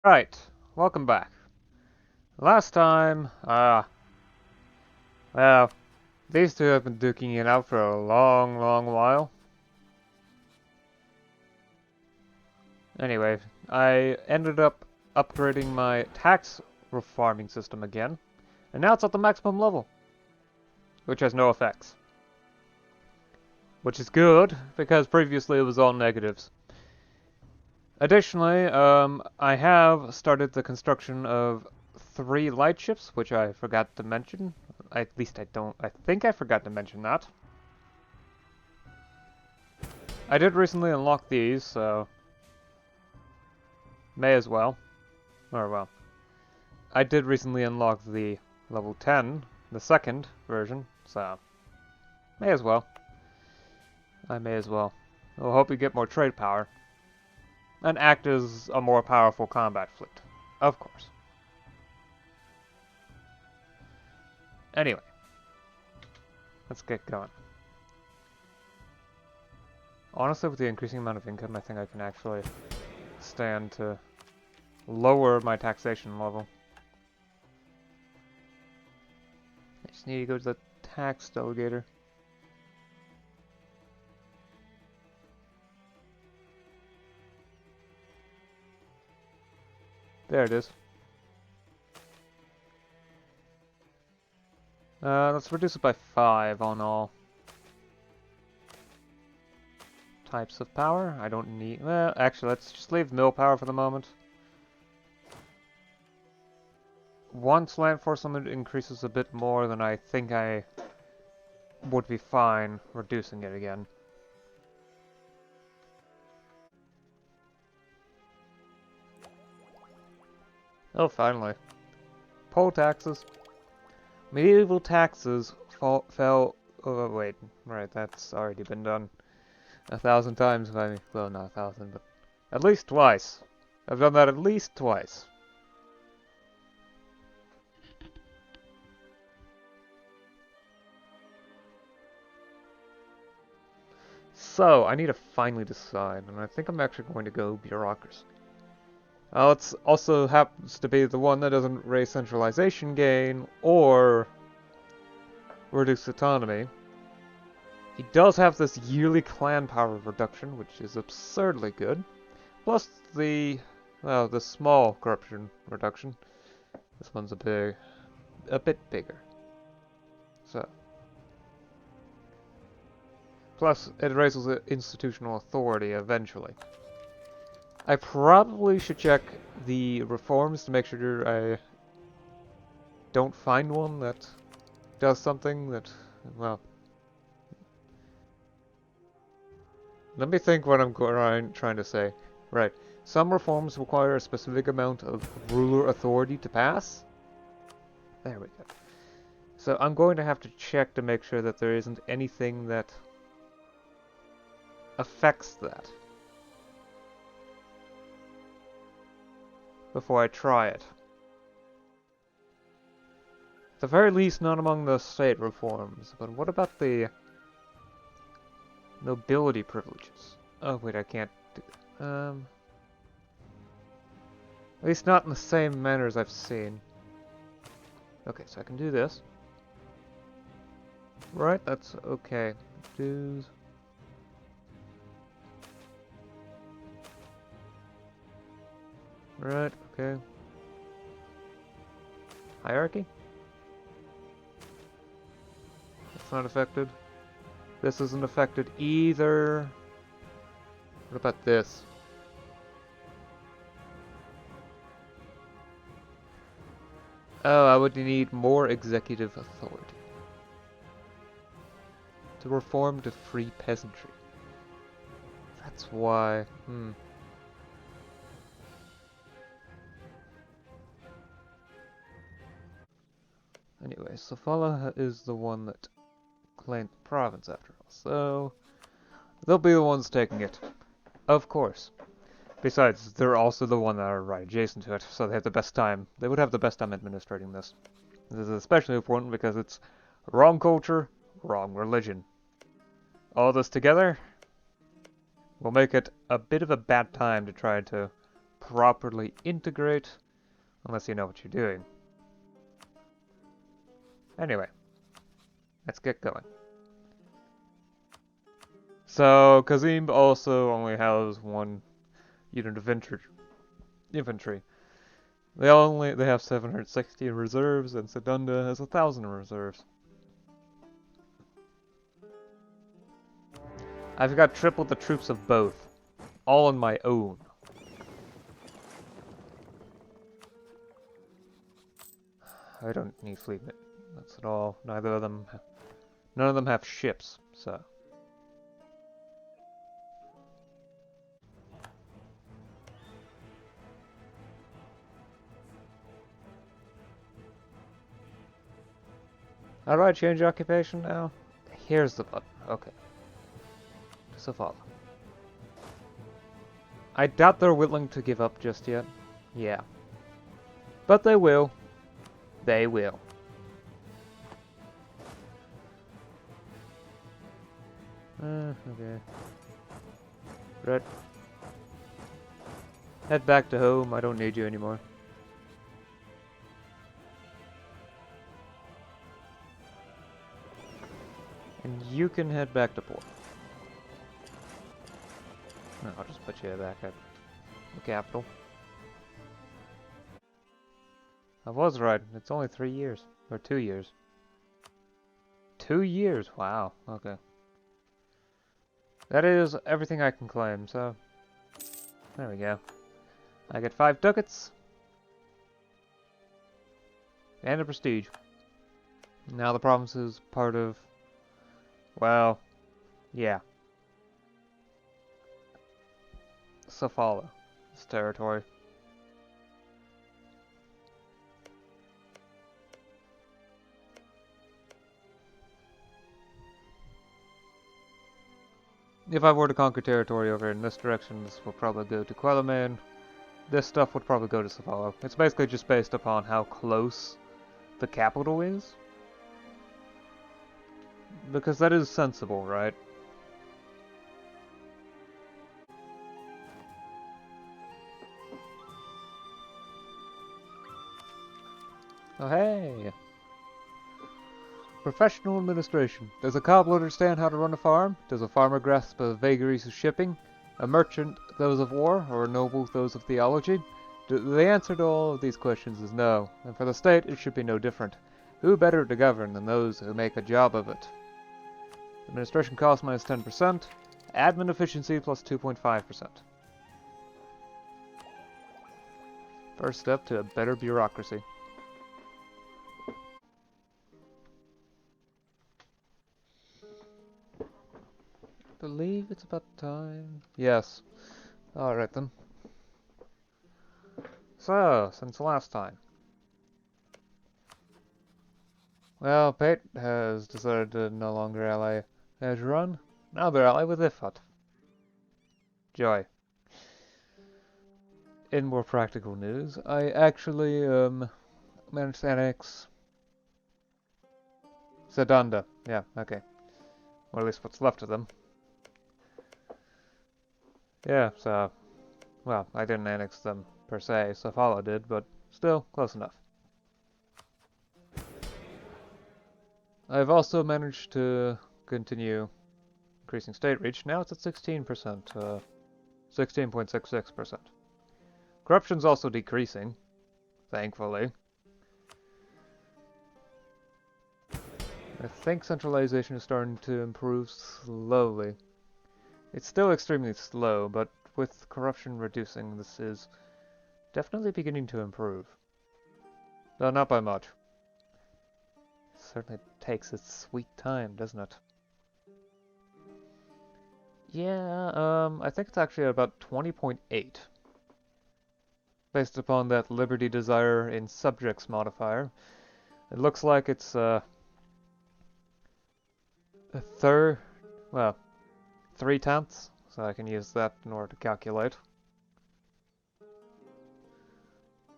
Right, welcome back. Last time, well, these two have been duking it out for a long while. Anyway, I ended up upgrading my tax farming system again, and now it's at the maximum level, which has no effects. Which is good, because previously it was all negatives. Additionally, I have started the construction of 3 lightships, which I forgot to mention. At least I think I forgot to mention that. I did recently unlock these, so may as well. Or well, I did recently unlock the level 10, the second version, so may as well. I may as well. We'll hope we get more trade power. And act as a more powerful combat fleet. Of course. Anyway. Let's get going. Honestly, with the increasing amount of income, I think I can actually stand to lower my taxation level. I just need to go to the tax delegator. There it is. Let's reduce it by 5 on all types of power. I don't need... Well, actually, let's just leave mill power for the moment. Once land force limit increases a bit more, then I think I would be fine reducing it again. Oh, finally. Poll taxes. Medieval taxes fell... Oh, wait. Right, that's already been done 1,000 times. Well, not 1,000, but at least twice. I've done that at least twice. So, I need to finally decide, and I think I'm actually going to go bureaucracy. It also happens to be the one that doesn't raise centralization gain or reduce autonomy. He does have this yearly clan power reduction, which is absurdly good. Plus the, well, the small corruption reduction. This one's a bit bigger. So. Plus, it raises the institutional authority eventually. I probably should check the reforms to make sure I don't find one that does something that, well... Let me think what I'm trying to say. Right. Some reforms require a specific amount of ruler authority to pass. There we go. So I'm going to have to check to make sure that there isn't anything that affects that before I try it. At the very least, not among the state reforms. But what about the nobility privileges? Oh wait, I can't do that. At least not in the same manner as I've seen. Okay, so I can do this. Right, that's okay. Dues. Right, okay. Hierarchy? It's not affected. This isn't affected either. What about this? Oh, I would need more executive authority to reform the free peasantry. That's why. Anyway, Sofala is the one that claimed the province after all, so they'll be the ones taking it. Of course. Besides, they're also the one that are right adjacent to it, so they have the best time. They would have the best time administrating this. This is especially important because it's wrong culture, wrong religion. All this together will make it a bit of a bad time to try to properly integrate unless you know what you're doing. Anyway, let's get going. So, Kazim also only has one unit of infantry. They have 760 reserves, and Sedunda has 1,000 reserves. I've got triple the troops of both, all on my own. I don't need fleet that's at all. None of them have ships, so. How do I change occupation now? Here's the button. Okay. So follow. I doubt they're willing to give up just yet. Yeah. But they will. They will. Okay. Right. Head back to home. I don't need you anymore. And you can head back to port. No, I'll just put you back at the capital. I was right. It's only 3 years. Or 2 years. 2 years? Wow. Okay. That is everything I can claim, so... There we go. I get 5 ducats. And a prestige. Now the province is part of... Well... Yeah. Safala. This territory. If I were to conquer territory over in this direction, this will probably go to Quelimane. This stuff would probably go to Safala. It's basically just based upon how close the capital is. Because that is sensible, right? Oh hey! Professional administration. Does a cobbler understand how to run a farm? Does a farmer grasp the vagaries of shipping? A merchant those of war, or a noble those of theology? The answer to all of these questions is no, and for the state it should be no different. Who better to govern than those who make a job of it? Administration cost minus 10%, admin efficiency plus 2.5%. First step to a better bureaucracy. Believe it's about time. Yes. Alright then. So, since last time. Well, Pate has decided to no longer ally Ajuran. Now they're ally with Ifat. Joy. In more practical news, I actually managed to annex Sedanda. Yeah, okay. Or at least what's left of them. Yeah, so, well, I didn't annex them per se, Safala did, but still, close enough. I've also managed to continue increasing state reach. Now it's at 16%, 16.66%. Corruption's also decreasing, thankfully. I think centralization is starting to improve slowly. It's still extremely slow, but with corruption reducing, this is definitely beginning to improve. Though not by much. It certainly takes its sweet time, doesn't it? Yeah, I think it's actually about 20.8. Based upon that liberty desire in subjects modifier. It looks like it's a third, well, 3/10, so I can use that in order to calculate.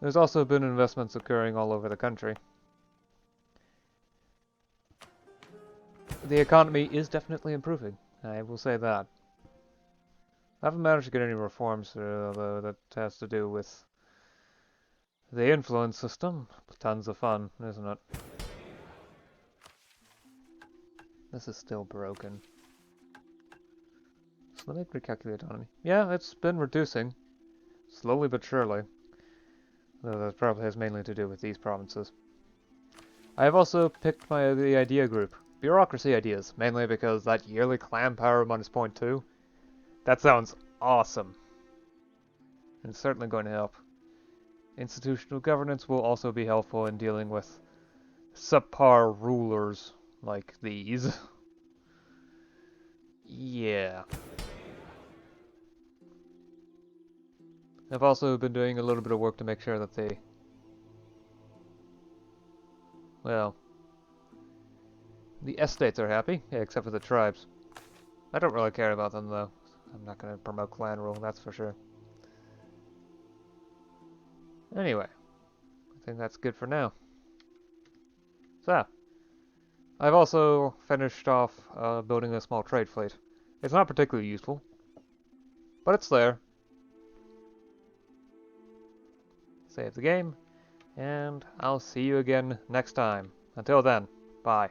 There's also been investments occurring all over the country. The economy is definitely improving, I will say that. I haven't managed to get any reforms through, though, that has to do with the influence system. Tons of fun, isn't it? This is still broken. So let me recalculate autonomy. Yeah, it's been reducing. Slowly but surely. Though that probably has mainly to do with these provinces. I have also picked the idea group. Bureaucracy ideas, mainly because that yearly clan power minus .2. That sounds awesome. And it's certainly going to help. Institutional governance will also be helpful in dealing with subpar rulers like these. Yeah. I've also been doing a little bit of work to make sure that they... Well... The estates are happy, yeah, except for the tribes. I don't really care about them, though. I'm not going to promote clan rule, that's for sure. Anyway, I think that's good for now. So, I've also finished off building a small trade fleet. It's not particularly useful, but it's there. Save the game, and I'll see you again next time. Until then, bye.